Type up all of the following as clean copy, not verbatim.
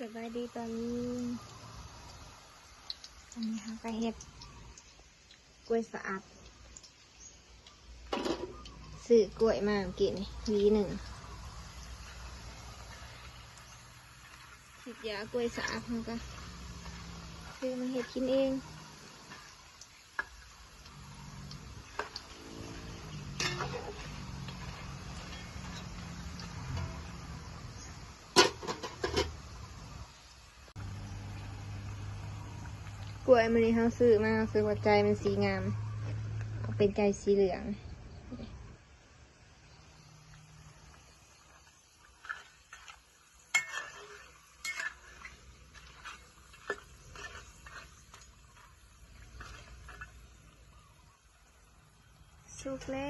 สบายดีตอนนี้ค่ะก็เฮ็ดกล้วยสะอาดซื้อกล้วยมาเมื่อกี้นี่วีหนึ่งฉีดยากล้วยสะอาดเขาก็ซื้อมาเฮ็ดกินเองกล้วยมันนี่เขาซื้อมาซื้อหัวใจมันสีงามเป็นใจสีเหลืองสุกแล้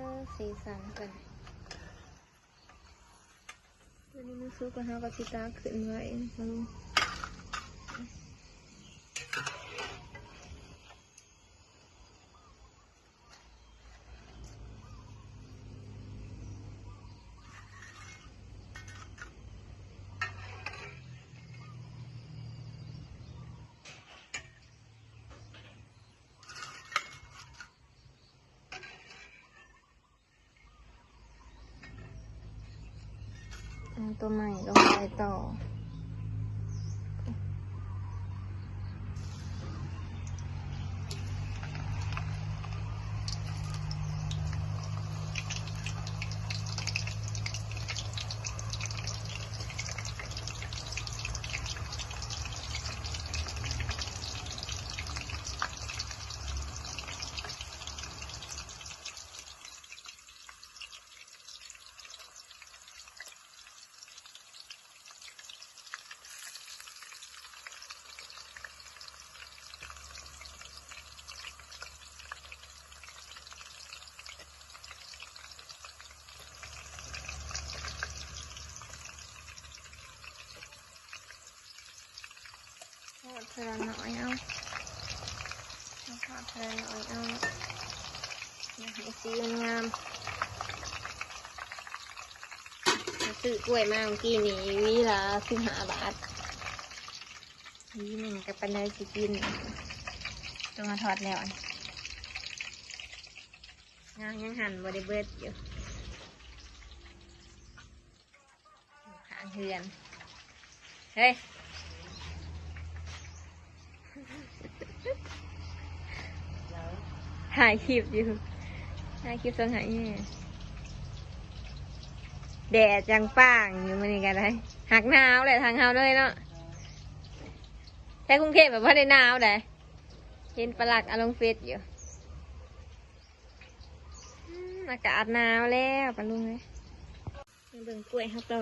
วสีสันกันตัวนี้มันสุกแล้วเขาก็สิตาขึ้นไว้มาลงตัวใหม่ลงไปต่อทอดเธอหน่อยเอาทอดเธอหน่อยเอาอยากให้สีมันงามซื้อกล้วยมาเมื่อกี้นี่วีละ15 บาทวีหนึ่งกับปันไดสิกินตัวมาทอดแล้วยังหั่นบริเบิดอยู่ข้างเฮือนเฮ้ยถ่ายคลิปอยู่ถ่ายคลิปส่งให้แดดจังป้างอยู่มันนี่กันได้หักหนาวเลยทางเฮาเลยเนาะแต่กรุงเทพแบบว่าได้หนาวเลยเห็นปลักอารมณ์เฟสอยู่อากาศหนาวแล้วปะลุงเลยเบิ่งกล้วยครับเรา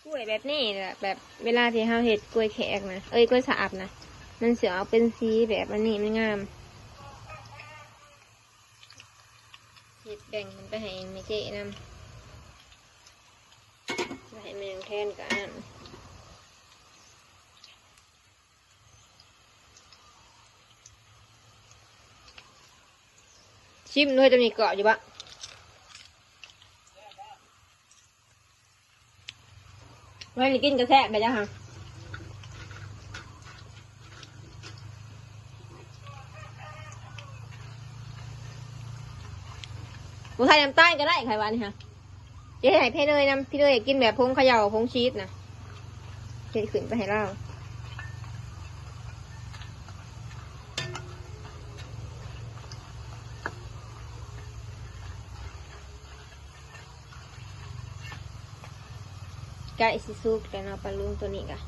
กล้วยแบบนี้แหละแบบเวลาที่เราเห็ดกล้วยแขกนะกล้วยสาบนะมันเสียเอาเป็นสีแบบอันนี้ไม่งามเห็ดแบ่งมันไปให้ไม่เจ๊นำให้แมงแทนกันชิมด้วยจะมีเกาะอยู่ปะไม่ได้กินกระแทกไปจ้ะฮะหมูไทยน้ำใต้ก็ได้ไขวันนี่ฮะเจ๊ให้พี่เลยน้ำพี่เลยกินแบบพงเขย่าพงชีสนะเจ๊ขึ้นไปให้เราไก่ซิซุกแต่เราปลาลุงตัวนี้กะ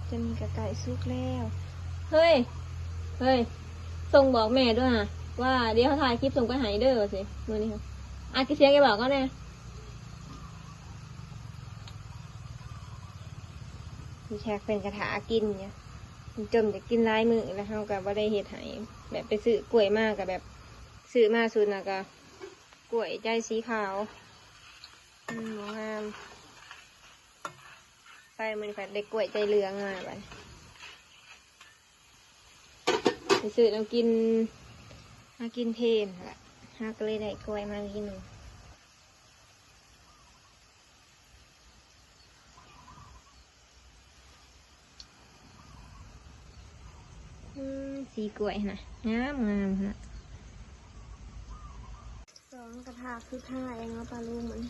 จะมีกระไก่ซุกแล้วเฮ้ยส่งบอกแม่ด้วยนะว่าเดี๋ยวเขาถ่ายคลิปส่งไปให้เด้อสิมือนี้ค่ะกิเสียงแกบอกก็แน่มีแชกเป็นกระถากินเนี่ยจมจะกินลายมือแล้วเขากับว่าได้เห็ดให้แบบไปซื้อกล้วยมากกับแบบซื้อมาสุดนะก็ กล้วยใจสีขาวงามไปมันกัดเด็กกล้วยใจเหลืองมาไปซื้อเรากินมากินเพนค่ะฮาก็เลยได้กล้วยมากินหนึ่งสีกล้วยนะงามนะสองกระทะคือท่าเองเอาปลาลูมัน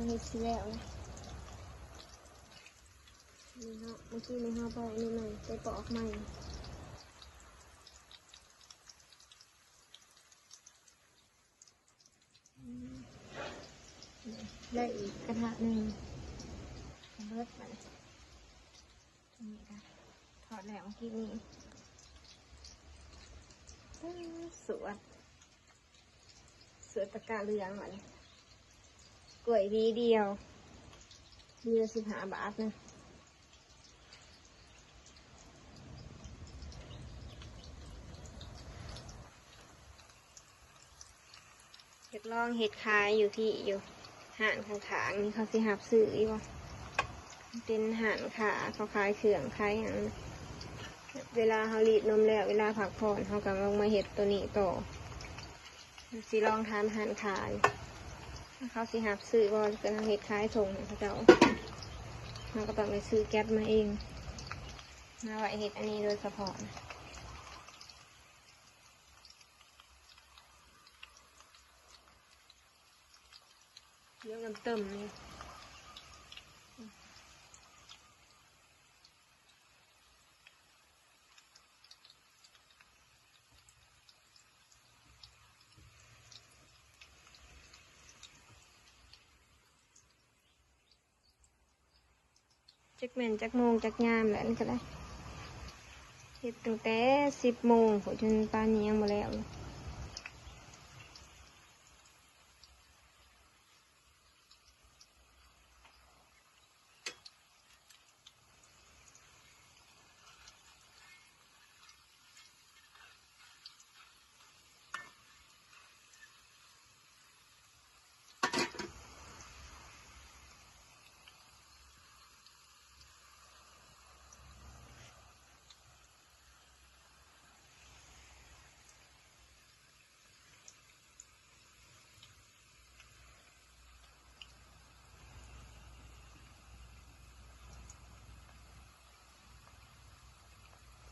เห็ดสีแล้วนี่ฮะเมื่อกี้นี่ฮะไปนี่หน่อยไปปอกใหม่ได้อีกกระทะหนึ่งเบิดไปนี่ค่ะถอดแล้วเมื่อกี้นี้สวดตะกร้าเหลืองเหมือนกล้วยวีเดียว15 บาทนะเห็ดลองเห็ดขายอยู่ห่านข้างๆนี่เขาสิหับซื้ออีกวะเป็นห่านขาเขาขายเครื่องขายอย่างเวลาเขารีดนมแล้วเวลาผักผ่อนเขากำลังมาเห็ดตัวนี้ต่อสิลองทานห่านขายเขาสิหับซื้อว่าเป็นเห็ดขายส่งเขาเจ้าเราก็ต้องไปซื้อแก๊สมาเองมาไว้เห็ดอันนี้โดยเฉพาะเยอะน้ำเติมเลยจักแม่นจักโมงจักยามแล้วนี่ก็ได้เห็ดตั้งแต่10 โมงจนป่านนี้ยังบ่แล้ว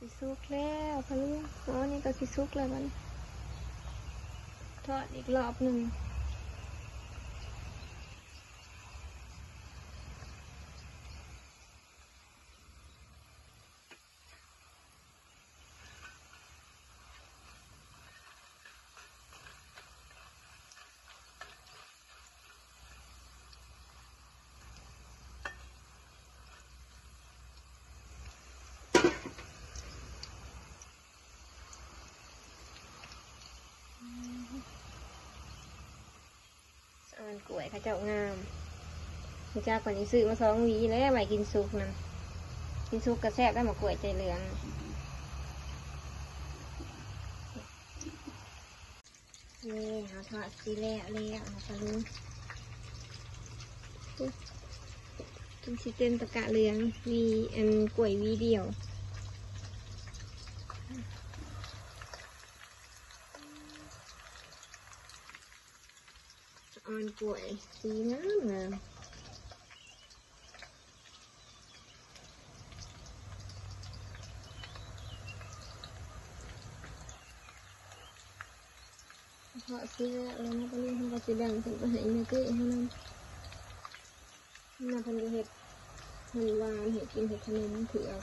สิสุกแล้วพะลุงอ๋อนี่ก็สิสุกแล้วมันทอดอีกรอบหนึ่งกล้วยเขาเจ้างามพี่จ้าก่อนนี้ซื้อมา2 หวีแล้วไว้กินสุกนะกินสุกกระแซบได้หมากล้วยใจเหลืองนี่เขาทอดสีแล้วเอาไปลุงกินสีเต็มตะกะเหลืองมีอันกล้วยวีเดียวอ่อนกล้วยสีงามเพาะสีแล้วนะปะลุงเขาก็จะแบ่งถึงไปให้แม่เก้ให้นั่นน่าพันเห็ดหันวานเห็ดกินเห็ดขนมเผือก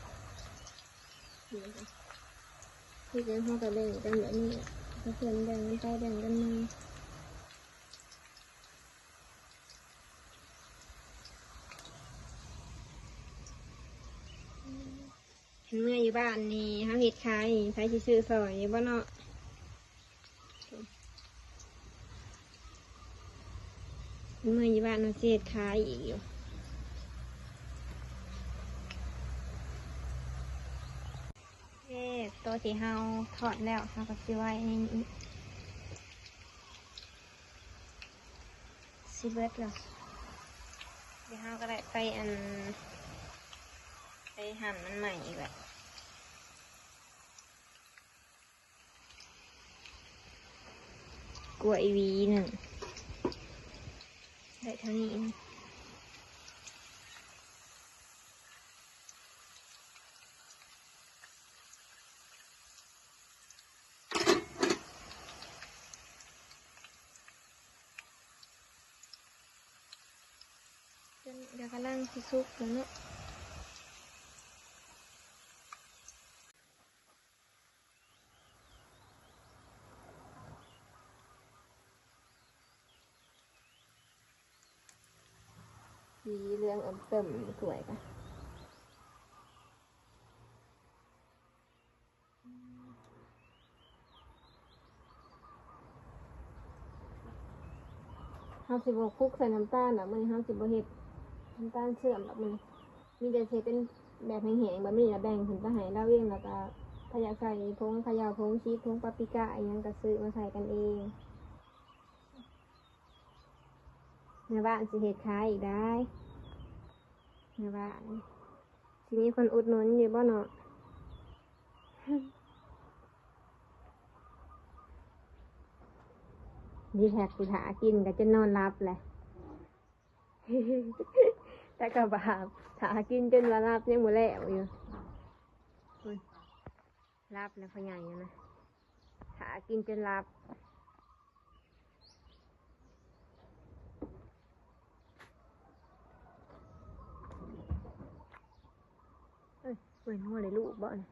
ที่จะเขาก็แบ่งกันแบบนี้ถ้าเพื่อนแบ่งกันไปแบ่งกันมาเมื่ออยู่บ้านนี่เขาเห็ดขายใช้ซื้อซอยอยู่บ้านเนาะเมื่ออยู่บ้านเราเสียดขายอีกอยู่ตัวที่เฮาทอดแล้วเฮาก็สิไว้ในนี้ สิเบิดแล้วเดี๋ยวเราก็ได้ไปไปหั่นมันใหม่อีกแหละกล้วยหวีหนึ่งได้เท่านี้เดี๋ยวกำลังสิซุกแล้วเนาะสีเหลืองอมเติมสวยปะเฮาสิบคลุกใส่น้ำตาลแบบมันเฮาสิบเฮ็ดน้ำตาลเชื่อมแบบมันมีแต่เทเป็นแบบแห้งๆแบบนี้แล้วแบ่งถึงไปให้เราเองแล้วก็ขยะใส่ผงขยะผงชีสผงปาปริก้าอย่างก็ซื้อมาใส่กันเองในบ้านสิเฮ็ดขายอีกได้ในบ้านสิมีคนอุดหนุนอยู่บ่เนาะดีแท็กสิหากินก็จะนอนรับแหละ แต่ก็บาปหากินจนว่ารับยังบ่แล้วอยู่รับแล้วพอใหญ่นะหากินจนรับเอ้ยเว้ยมัวเลยลูกบ่เนี่ย